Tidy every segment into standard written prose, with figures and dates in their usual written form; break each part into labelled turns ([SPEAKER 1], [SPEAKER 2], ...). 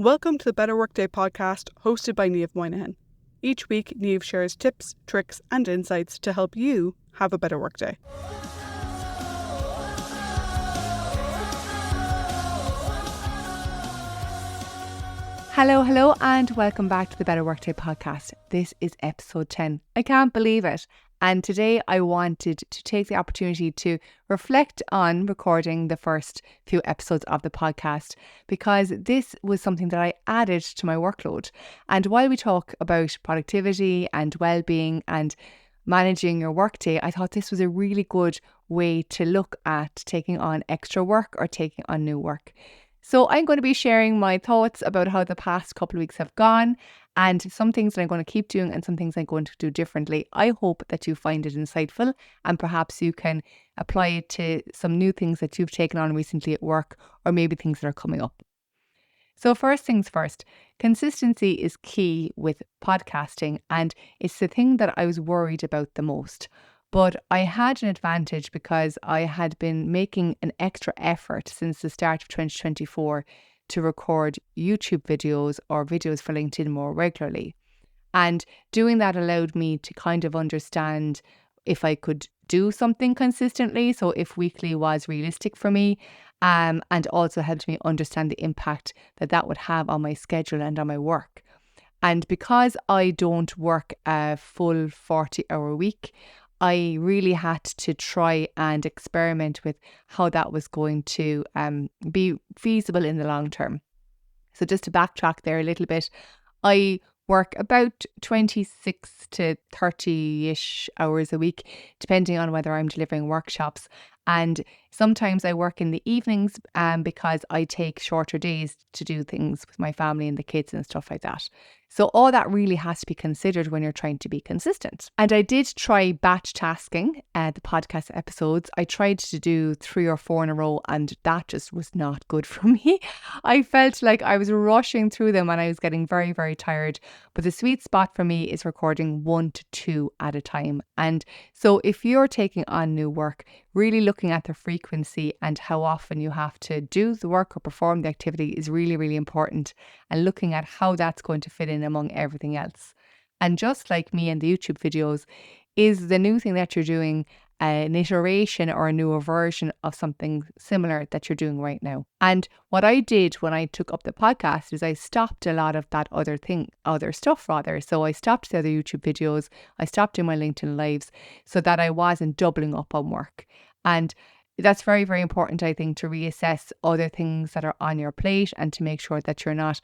[SPEAKER 1] Welcome to the Better Workday Podcast, hosted by Niamh Moynihan. Each week, Niamh shares tips, tricks, and insights to help you have a better workday.
[SPEAKER 2] Hello, and welcome back to the Better Workday Podcast. This is episode 10. I can't believe it. And today I wanted to take the opportunity to reflect on recording the first few episodes of the podcast, because this was something that I added to my workload. And while we talk about productivity and well-being and managing your workday, I thought this was a really good way to look at taking on extra work or taking on new work. So I'm going to be sharing my thoughts about how the past couple of weeks have gone and some things that I'm going to keep doing and some things I'm going to do differently. I hope that you find it insightful and perhaps you can apply it to some new things that you've taken on recently at work, or maybe things that are coming up. So first things first, consistency is key with podcasting, and it's the thing that I was worried about the most. But I had an advantage because I had been making an extra effort since the start of 2024 to record YouTube videos or videos for LinkedIn more regularly. And doing that allowed me to kind of understand if I could do something consistently, so if weekly was realistic for me, and also helped me understand the impact that that would have on my schedule and on my work. And because I don't work a full 40-hour week, I really had to try and experiment with how that was going to be feasible in the long term. So just to backtrack there a little bit, I work about 26 to 30-ish hours a week, depending on whether I'm delivering workshops. And sometimes I work in the evenings because I take shorter days to do things with my family and the kids and stuff like that. So all that really has to be considered when you're trying to be consistent. And I did try batch tasking the podcast episodes. I tried to do 3 or 4 in a row, and that just was not good for me. I felt like I was rushing through them and I was getting very, very tired. But the sweet spot for me is recording 1 to 2 at a time. And so if you're taking on new work, really looking at the frequency and how often you have to do the work or perform the activity is really, really important, and looking at how that's going to fit in among everything else. And just like me and the YouTube videos, is the new thing that you're doing an iteration or a newer version of something similar that you're doing right now? And what I did when I took up the podcast is I stopped a lot of that other stuff. So I stopped the other YouTube videos, I stopped doing my LinkedIn lives so that I wasn't doubling up on work. And that's very, very important, I think, to reassess other things that are on your plate and to make sure that you're not,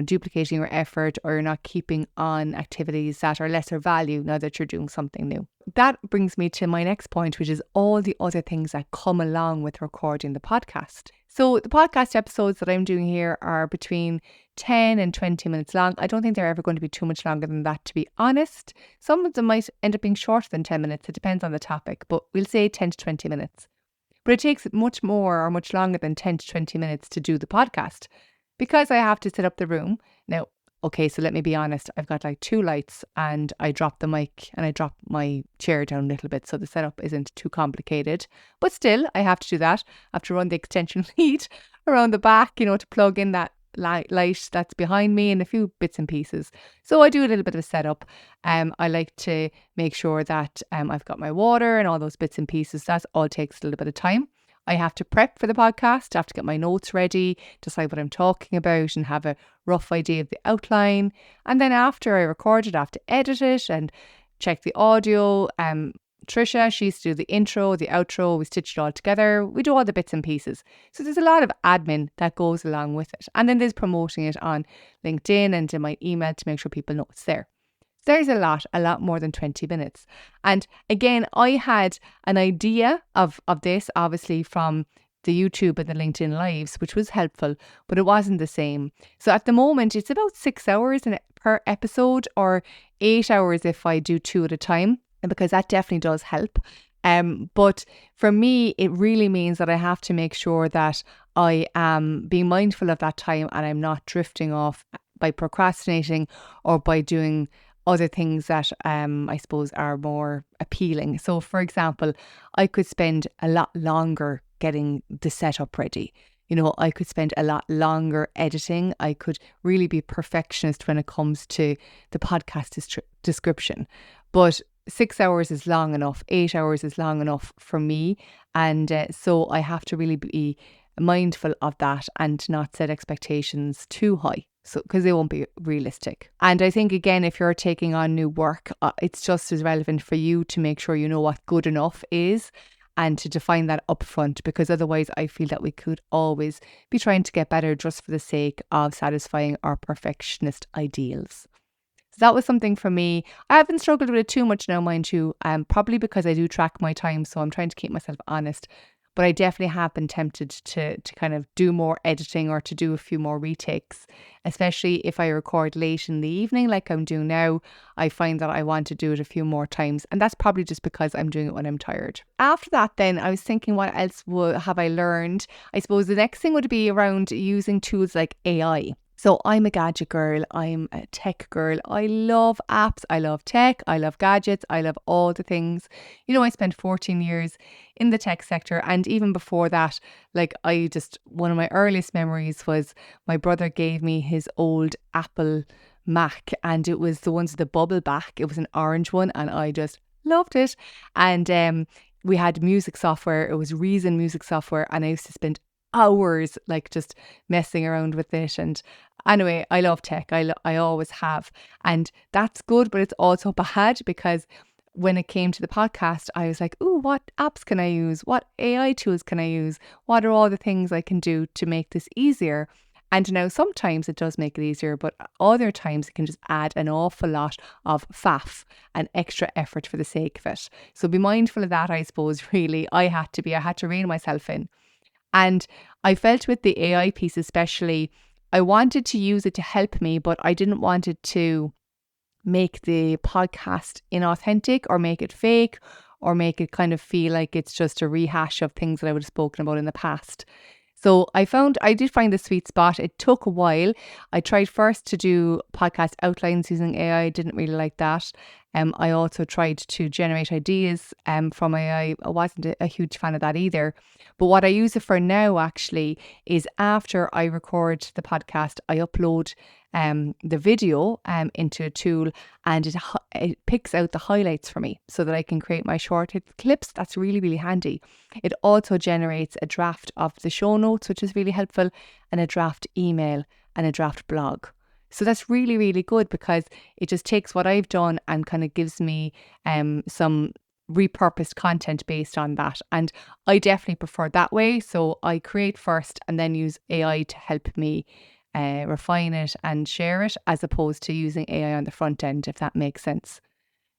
[SPEAKER 2] duplicating your effort, or you're not keeping on activities that are lesser value now that you're doing something new. That brings me to my next point, which is all the other things that come along with recording the podcast. So the podcast episodes that I'm doing here are between 10 and 20 minutes long. I don't think they're ever going to be too much longer than that, to be honest. Some of them might end up being shorter than 10 minutes. It depends on the topic, but we'll say 10 to 20 minutes. But it takes much more or much longer than 10 to 20 minutes to do the podcast because I have to set up the room. Now, okay, so let me be honest. I've got like 2 lights and I dropped the mic and I dropped my chair down a little bit, so the setup isn't too complicated. But still, I have to do that. I have to run the extension lead around the back, to plug in that light that's behind me and a few bits and pieces. So I do a little bit of a setup. I like to make sure that I've got my water and all those bits and pieces. That all takes a little bit of time. I have to prep for the podcast. I have to get my notes ready, decide what I'm talking about and have a rough idea of the outline. And then after I record it, I have to edit it and check the audio. Tricia, she used to do the intro, the outro, we stitch it all together, we do all the bits and pieces. So there's a lot of admin that goes along with it. And then there's promoting it on LinkedIn and in my email to make sure people know it's there. There's a lot more than 20 minutes. And again, I had an idea of this, obviously, from the YouTube and the LinkedIn lives, which was helpful, but it wasn't the same. So at the moment, it's about 6 hours per episode, or 8 hours if I do 2 at a time, because that definitely does help. But for me, it really means that I have to make sure that I am being mindful of that time and I'm not drifting off by procrastinating or by doing other things that I suppose are more appealing. So for example, I could spend a lot longer getting the setup ready. I could spend a lot longer editing. I could really be a perfectionist when it comes to the podcast description. But 6 hours is long enough, 8 hours is long enough for me. And so I have to really be mindful of that and not set expectations too high. So, because they won't be realistic. And I think, again, if you're taking on new work, it's just as relevant for you to make sure you know what good enough is and to define that upfront, because otherwise I feel that we could always be trying to get better just for the sake of satisfying our perfectionist ideals. So that was something for me. I haven't struggled with it too much now, mind you, probably because I do track my time, so I'm trying to keep myself honest. But I definitely have been tempted to kind of do more editing or to do a few more retakes, especially if I record late in the evening like I'm doing now. I find that I want to do it a few more times, and that's probably just because I'm doing it when I'm tired. After that, then I was thinking, what else have I learned? I suppose the next thing would be around using tools like AI. So I'm a gadget girl, I'm a tech girl. I love apps, I love tech, I love gadgets, I love all the things. I spent 14 years in the tech sector, and even before that, one of my earliest memories was my brother gave me his old Apple Mac, and it was the ones with the bubble back. It was an orange one, and I just loved it. And we had music software, it was Reason music software, and I used to spend hours just messing around with it. And anyway, I love tech. I always have. And that's good, but it's also bad, because when it came to the podcast, I was like, ooh, what apps can I use? What AI tools can I use? What are all the things I can do to make this easier? And now sometimes it does make it easier, but other times it can just add an awful lot of faff and extra effort for the sake of it. So be mindful of that, I suppose, really. I had to rein myself in. And I felt with the AI piece especially, I wanted to use it to help me, but I didn't want it to make the podcast inauthentic or make it fake or make it kind of feel like it's just a rehash of things that I would have spoken about in the past. So I did find the sweet spot. It took a while. I tried first to do podcast outlines using AI. I didn't really like that. I also tried to generate ideas from AI. I wasn't a huge fan of that either. But what I use it for now actually is after I record the podcast, I upload the video into a tool, and it picks out the highlights for me so that I can create my short clips. That's really, really handy. It also generates a draft of the show notes, which is really helpful, and a draft email and a draft blog. So that's really, really good, because it just takes what I've done and kind of gives me some repurposed content based on that. And I definitely prefer that way. So I create first and then use AI to help me refine it and share it, as opposed to using AI on the front end, if that makes sense.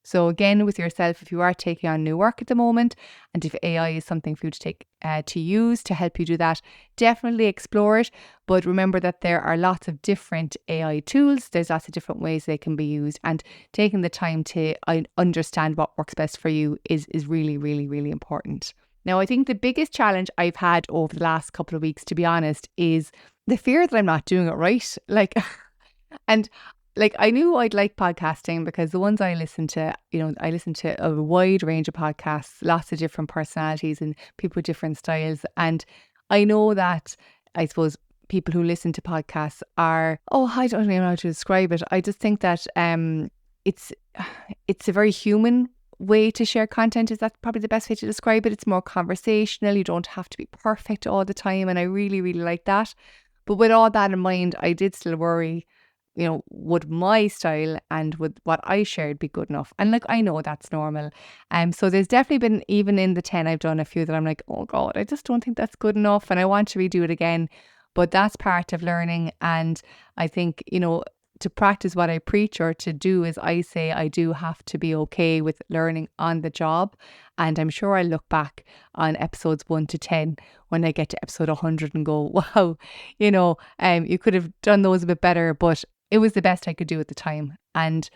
[SPEAKER 2] So again, with yourself, if you are taking on new work at the moment, and if AI is something for you to use to help you do that, definitely explore it. But remember that there are lots of different AI tools. There's lots of different ways they can be used, and taking the time to understand what works best for you is really, really, really important. Now, I think the biggest challenge I've had over the last couple of weeks, to be honest, is the fear that I'm not doing it right. I knew I'd like podcasting, because the ones I listen to, I listen to a wide range of podcasts, lots of different personalities and people with different styles. And I know that, I suppose, people who listen to podcasts are, I don't even know how to describe it. I just think that it's a very human way to share content. Is that probably the best way to describe it? It's more conversational. You don't have to be perfect all the time. And I really, really like that. But with all that in mind, I did still worry, would my style and would what I shared be good enough? And I know that's normal. So there's definitely been, even in the 10 I've done, a few that I'm like, oh God, I just don't think that's good enough, and I want to redo it again. But that's part of learning. And I think, to practice what I preach, or to do as I say, I do have to be okay with learning on the job. And I'm sure I'll look back on episodes 1 to 10 when I get to episode 100 and go, wow, you could have done those a bit better, but it was the best I could do at the time. And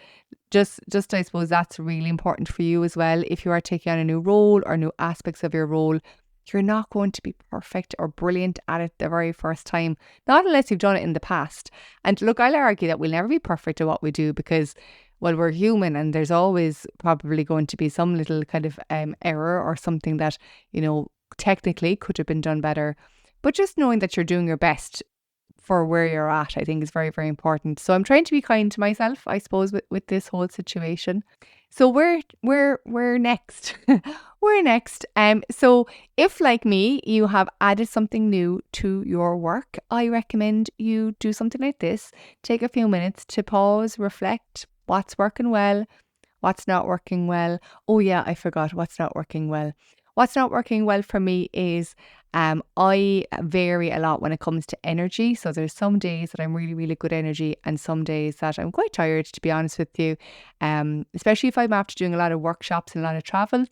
[SPEAKER 2] just I suppose that's really important for you as well. If you are taking on a new role or new aspects of your role, you're not going to be perfect or brilliant at it the very first time, not unless you've done it in the past. And look, I'll argue that we'll never be perfect at what we do, because, well, we're human, and there's always probably going to be some little kind of error or something that, technically could have been done better. But just knowing that you're doing your best for where you're at, I think is very, very important. So I'm trying to be kind to myself, I suppose, with this whole situation. So we're next. We're next. So if, like me, you have added something new to your work, I recommend you do something like this. Take a few minutes to pause, reflect, what's working well, what's not working well. Oh yeah, I forgot what's not working well. What's not working well for me is I vary a lot when it comes to energy. So there's some days that I'm really, really good energy and some days that I'm quite tired, to be honest with you. Especially if I'm after doing a lot of workshops and a lot of travel,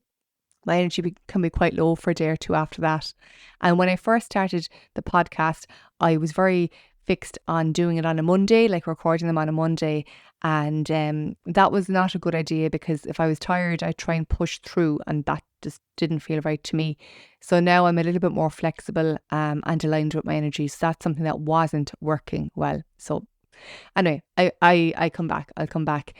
[SPEAKER 2] my energy can be quite low for a day or two after that. And when I first started the podcast, I was very fixed on doing it on a Monday, like recording them on a Monday. And that was not a good idea, because if I was tired, I'd try and push through, and that just didn't feel right to me. So now I'm a little bit more flexible and aligned with my energy. So that's something that wasn't working well. So anyway, I come back. I'll come back.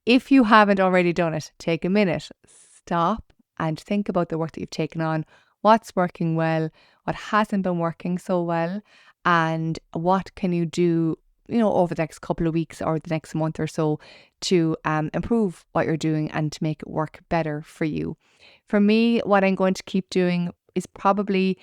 [SPEAKER 2] If you haven't already done it, take a minute, stop and think about the work that you've taken on, what's working well, what hasn't been working so well, and what can you do, over the next couple of weeks or the next month or so to improve what you're doing and to make it work better for you. For me, what I'm going to keep doing is probably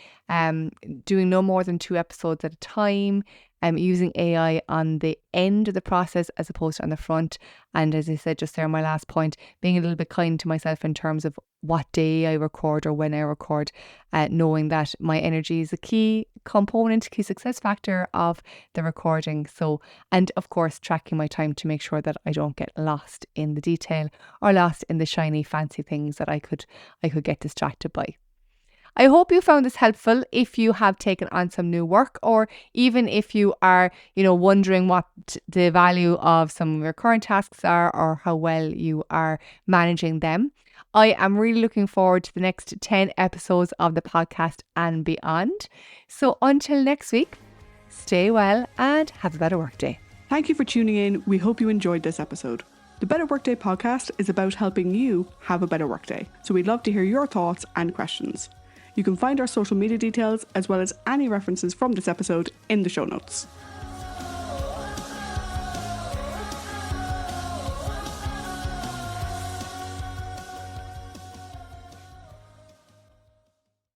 [SPEAKER 2] doing no more than 2 episodes at a time, using AI on the end of the process as opposed to on the front. And as I said just there, my last point, being a little bit kind to myself in terms of what day I record or when I record, knowing that my energy is a key component, key success factor of the recording. So, and of course, tracking my time to make sure that I don't get lost in the detail or lost in the shiny, fancy things that I could get distracted by. I hope you found this helpful if you have taken on some new work, or even if you are, wondering what the value of some of your current tasks are or how well you are managing them. I am really looking forward to the next 10 episodes of the podcast and beyond. So until next week, stay well and have a better workday.
[SPEAKER 1] Thank you for tuning in. We hope you enjoyed this episode. The Better Workday podcast is about helping you have a better workday. So we'd love to hear your thoughts and questions. You can find our social media details as well as any references from this episode in the show notes.